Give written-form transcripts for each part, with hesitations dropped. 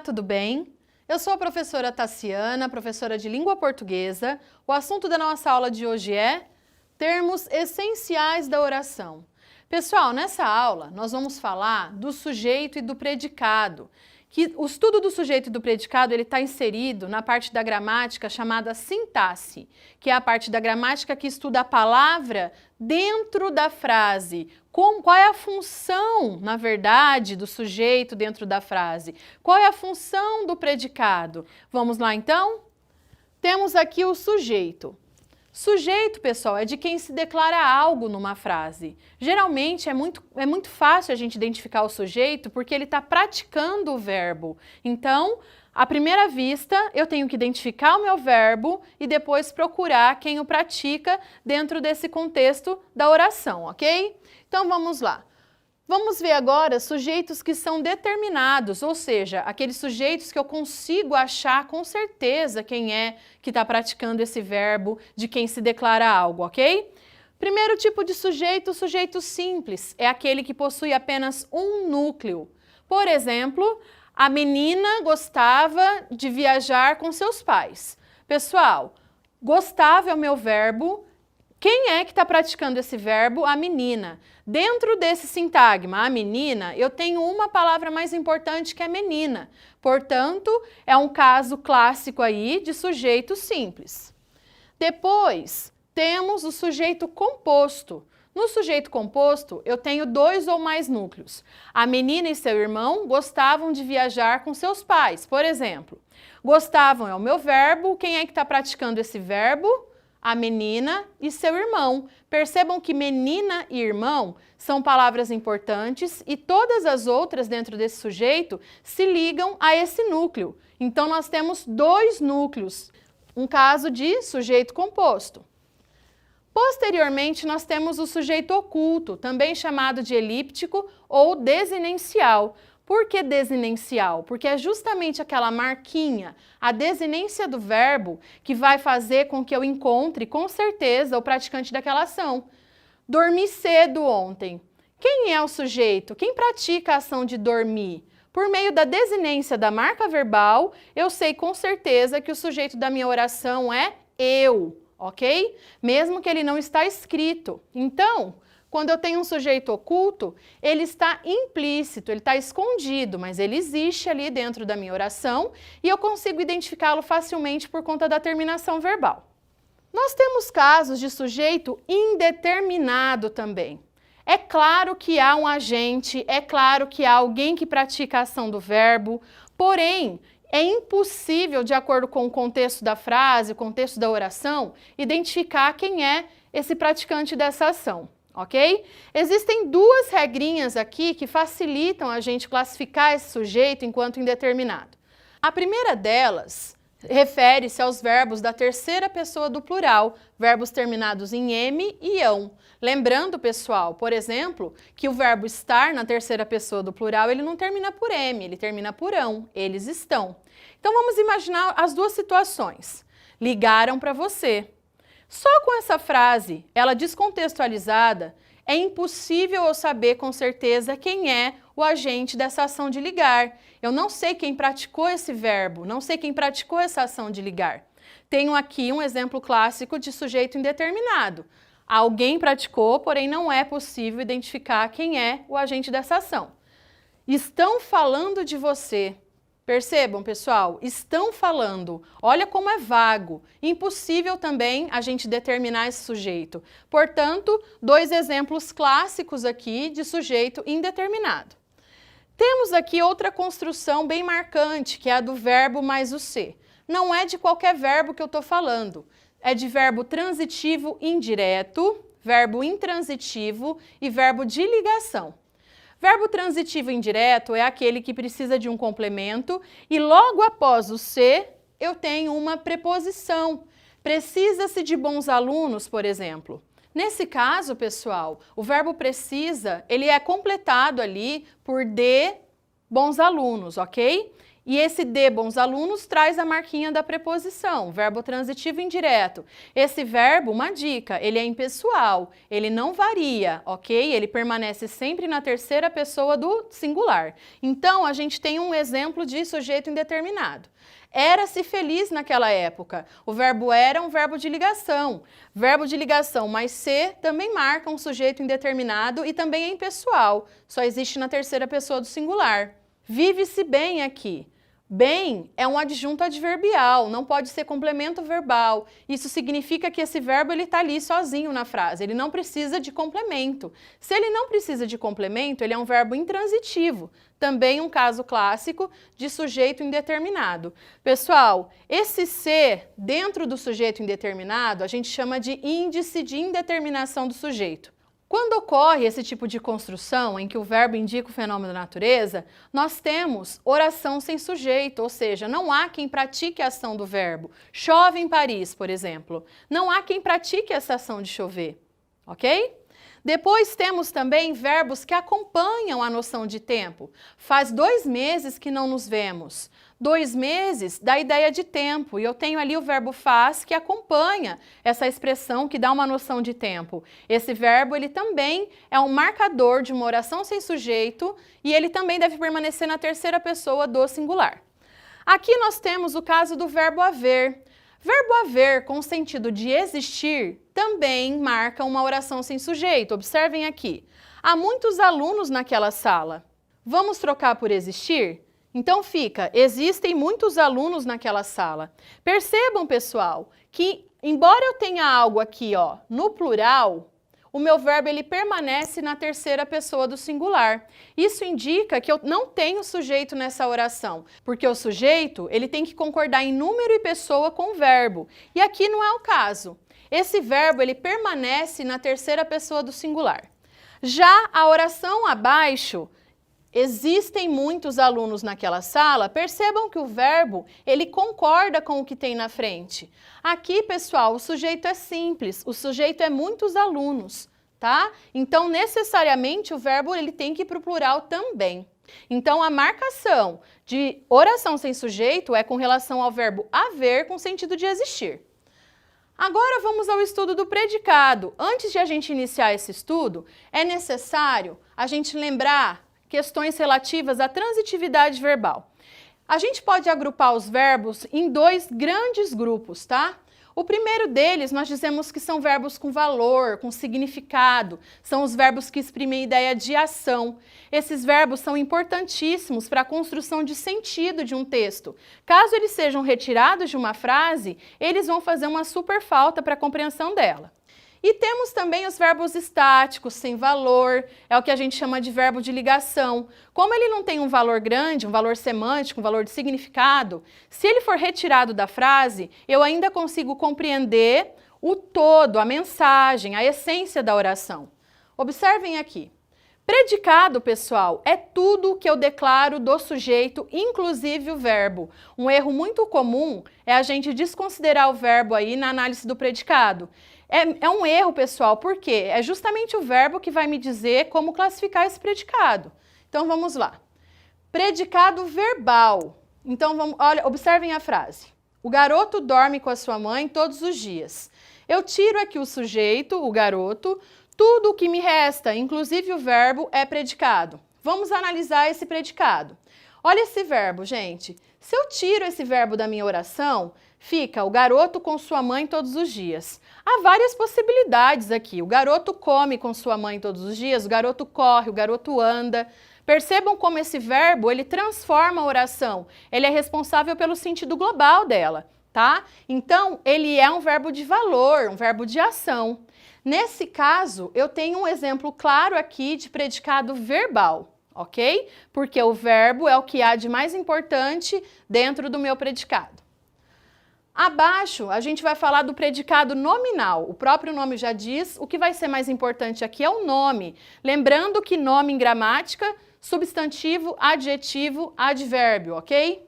Olá, tudo bem? Eu sou a professora Tassiana, professora de língua portuguesa. O assunto da nossa aula de hoje é termos essenciais da oração. Pessoal, nessa aula nós vamos falar do sujeito e do predicado. O estudo do sujeito e do predicado ele está inserido na parte da gramática chamada sintaxe, que é a parte da gramática que estuda a palavra dentro da frase. Qual é a função, na verdade, do sujeito dentro da frase? Qual é a função do predicado? Vamos lá, então? Temos aqui o sujeito. Sujeito, pessoal, é de quem se declara algo numa frase. Geralmente é muito fácil a gente identificar o sujeito porque ele está praticando o verbo. Então, à primeira vista, eu tenho que identificar o meu verbo e depois procurar quem o pratica dentro desse contexto da oração, ok? Então, vamos lá. Vamos ver agora sujeitos que são determinados, ou seja, aqueles sujeitos que eu consigo achar com certeza quem é que está praticando esse verbo, de quem se declara algo, ok? Primeiro tipo de sujeito, o sujeito simples, é aquele que possui apenas um núcleo. Por exemplo, a menina gostava de viajar com seus pais. Pessoal, gostava é o meu verbo. Quem é que está praticando esse verbo? A menina. Dentro desse sintagma, a menina, eu tenho uma palavra mais importante que é menina. Portanto, é um caso clássico aí de sujeito simples. Depois, temos o sujeito composto. No sujeito composto, eu tenho dois ou mais núcleos. A menina e seu irmão gostavam de viajar com seus pais, por exemplo. Gostavam é o meu verbo. Quem é que está praticando esse verbo? A menina e seu irmão. Percebam que menina e irmão são palavras importantes e todas as outras dentro desse sujeito se ligam a esse núcleo. Então, nós temos dois núcleos, um caso de sujeito composto. Posteriormente, nós temos o sujeito oculto, também chamado de elíptico ou desinencial. Por que desinencial? Porque é justamente aquela marquinha, a desinência do verbo, que vai fazer com que eu encontre com certeza o praticante daquela ação. Dormi cedo ontem. Quem é o sujeito? Quem pratica a ação de dormir? Por meio da desinência da marca verbal, eu sei com certeza que o sujeito da minha oração é eu, ok? Mesmo que ele não está escrito. Então, quando eu tenho um sujeito oculto, ele está implícito, ele está escondido, mas ele existe ali dentro da minha oração e eu consigo identificá-lo facilmente por conta da terminação verbal. Nós temos casos de sujeito indeterminado também. É claro que há um agente, é claro que há alguém que pratica a ação do verbo, porém, é impossível, de acordo com o contexto da frase, o contexto da oração, identificar quem é esse praticante dessa ação. Ok? Existem duas regrinhas aqui que facilitam a gente classificar esse sujeito enquanto indeterminado. A primeira delas refere-se aos verbos da terceira pessoa do plural, verbos terminados em M e ão. Lembrando, pessoal, por exemplo, que o verbo estar na terceira pessoa do plural, ele não termina por M, ele termina por ão, eles estão. Então vamos imaginar as duas situações. Ligaram para você. Só com essa frase, ela descontextualizada, é impossível eu saber com certeza quem é o agente dessa ação de ligar. Eu não sei quem praticou esse verbo, não sei quem praticou essa ação de ligar. Tenho aqui um exemplo clássico de sujeito indeterminado. Alguém praticou, porém não é possível identificar quem é o agente dessa ação. Estão falando de você. Percebam, pessoal, estão falando. Olha como é vago. Impossível também a gente determinar esse sujeito. Portanto, dois exemplos clássicos aqui de sujeito indeterminado. Temos aqui outra construção bem marcante, que é a do verbo mais o ser. Não é de qualquer verbo que eu estou falando. É de verbo transitivo indireto, verbo intransitivo e verbo de ligação. Verbo transitivo indireto é aquele que precisa de um complemento e logo após o ser eu tenho uma preposição. Precisa-se de bons alunos, por exemplo. Nesse caso, pessoal, o verbo precisa, ele é completado ali por de bons alunos, ok? E esse de bons alunos traz a marquinha da preposição, verbo transitivo indireto. Esse verbo, uma dica, ele é impessoal, ele não varia, ok? Ele permanece sempre na terceira pessoa do singular. Então, a gente tem um exemplo de sujeito indeterminado. Era-se feliz naquela época. O verbo era é um verbo de ligação. Verbo de ligação mais se também marca um sujeito indeterminado e também é impessoal. Só existe na terceira pessoa do singular. Vive-se bem aqui. Bem é um adjunto adverbial, não pode ser complemento verbal. Isso significa que esse verbo ele está ali sozinho na frase, ele não precisa de complemento. Se ele não precisa de complemento, ele é um verbo intransitivo, também um caso clássico de sujeito indeterminado. Pessoal, esse ser dentro do sujeito indeterminado a gente chama de índice de indeterminação do sujeito. Quando ocorre esse tipo de construção em que o verbo indica o fenômeno da natureza, nós temos oração sem sujeito, ou seja, não há quem pratique a ação do verbo. Chove em Paris, por exemplo. Não há quem pratique essa ação de chover, ok? Depois temos também verbos que acompanham a noção de tempo. Faz 2 meses que não nos vemos. 2 meses dá ideia de tempo e eu tenho ali o verbo faz que acompanha essa expressão que dá uma noção de tempo. Esse verbo ele também é um marcador de uma oração sem sujeito e ele também deve permanecer na terceira pessoa do singular. Aqui nós temos o caso do verbo haver. Verbo haver com o sentido de existir também marca uma oração sem sujeito. Observem aqui. Há muitos alunos naquela sala. Vamos trocar por existir? Então fica, existem muitos alunos naquela sala. Percebam, pessoal, que embora eu tenha algo aqui, ó, no plural, o meu verbo ele permanece na terceira pessoa do singular. Isso indica que eu não tenho sujeito nessa oração, porque o sujeito ele tem que concordar em número e pessoa com o verbo. E aqui não é o caso. Esse verbo ele permanece na terceira pessoa do singular. Já a oração abaixo, existem muitos alunos naquela sala, percebam que o verbo, ele concorda com o que tem na frente. Aqui, pessoal, o sujeito é simples, o sujeito é muitos alunos, tá? Então, necessariamente, o verbo ele tem que ir para o plural também. Então, a marcação de oração sem sujeito é com relação ao verbo haver com sentido de existir. Agora, vamos ao estudo do predicado. Antes de a gente iniciar esse estudo, é necessário a gente lembrar questões relativas à transitividade verbal. A gente pode agrupar os verbos em 2 grandes grupos, tá? O primeiro deles, nós dizemos que são verbos com valor, com significado, são os verbos que exprimem a ideia de ação. Esses verbos são importantíssimos para a construção de sentido de um texto. Caso eles sejam retirados de uma frase, eles vão fazer uma super falta para a compreensão dela. E temos também os verbos estáticos, sem valor, é o que a gente chama de verbo de ligação. Como ele não tem um valor grande, um valor semântico, um valor de significado, se ele for retirado da frase, eu ainda consigo compreender o todo, a mensagem, a essência da oração. Observem aqui. Predicado, pessoal, é tudo o que eu declaro do sujeito, inclusive o verbo. Um erro muito comum é a gente desconsiderar o verbo aí na análise do predicado. É um erro, pessoal, porque é justamente o verbo que vai me dizer como classificar esse predicado. Então, vamos lá. Predicado verbal. Então, olha, observem a frase. O garoto dorme com a sua mãe todos os dias. Eu tiro aqui o sujeito, o garoto, tudo o que me resta, inclusive o verbo, é predicado. Vamos analisar esse predicado. Olha esse verbo, gente. Se eu tiro esse verbo da minha oração, fica o garoto com sua mãe todos os dias. Há várias possibilidades aqui. O garoto come com sua mãe todos os dias, o garoto corre, o garoto anda. Percebam como esse verbo, ele transforma a oração. Ele é responsável pelo sentido global dela, tá? Então, ele é um verbo de valor, um verbo de ação. Nesse caso, eu tenho um exemplo claro aqui de predicado verbal, ok? Porque o verbo é o que há de mais importante dentro do meu predicado. Abaixo, a gente vai falar do predicado nominal. O próprio nome já diz, o que vai ser mais importante aqui é o nome. Lembrando que nome em gramática, substantivo, adjetivo, advérbio, ok?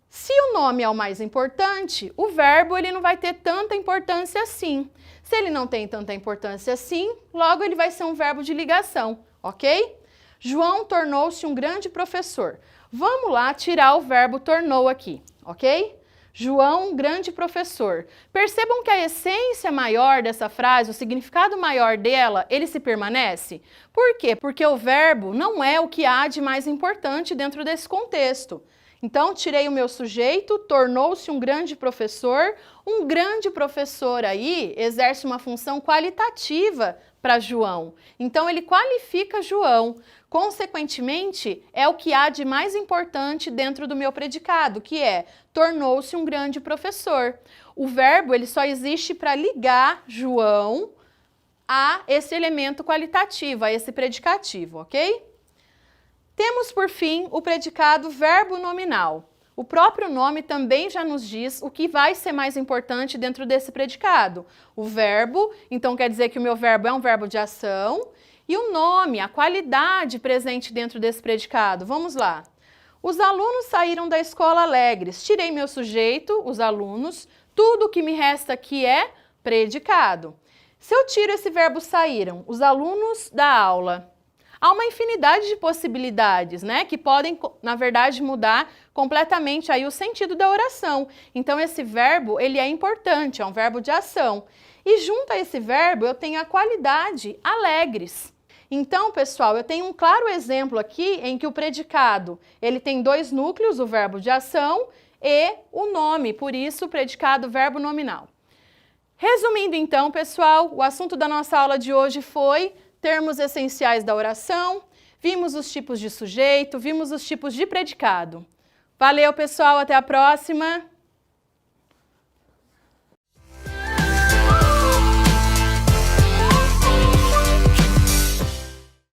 Se o nome é o mais importante, o verbo ele não vai ter tanta importância assim. Se ele não tem tanta importância assim, logo ele vai ser um verbo de ligação, ok? João tornou-se um grande professor. Vamos lá tirar o verbo tornou aqui, ok? João, grande professor. Percebam que a essência maior dessa frase, o significado maior dela, ele se permanece? Por quê? Porque o verbo não é o que há de mais importante dentro desse contexto. Então, tirei o meu sujeito, tornou-se um grande professor. Um grande professor aí exerce uma função qualitativa para João. Então, ele qualifica João. Consequentemente, é o que há de mais importante dentro do meu predicado, que é tornou-se um grande professor. O verbo ele só existe para ligar João a esse elemento qualitativo, a esse predicativo, ok? Temos, por fim, o predicado verbo nominal. O próprio nome também já nos diz o que vai ser mais importante dentro desse predicado. O verbo, então quer dizer que o meu verbo é um verbo de ação, e o nome, a qualidade presente dentro desse predicado. Vamos lá. Os alunos saíram da escola alegres. Tirei meu sujeito, os alunos, tudo o que me resta aqui é predicado. Se eu tiro esse verbo saíram, os alunos da aula, há uma infinidade de possibilidades, né, que podem, na verdade, mudar completamente aí o sentido da oração. Então, esse verbo, ele é importante, é um verbo de ação. E junto a esse verbo, eu tenho a qualidade alegres. Então, pessoal, eu tenho um claro exemplo aqui em que o predicado, ele tem dois núcleos, o verbo de ação e o nome, por isso o predicado verbo nominal. Resumindo então, pessoal, o assunto da nossa aula de hoje foi termos essenciais da oração, vimos os tipos de sujeito, vimos os tipos de predicado. Valeu, pessoal, até a próxima!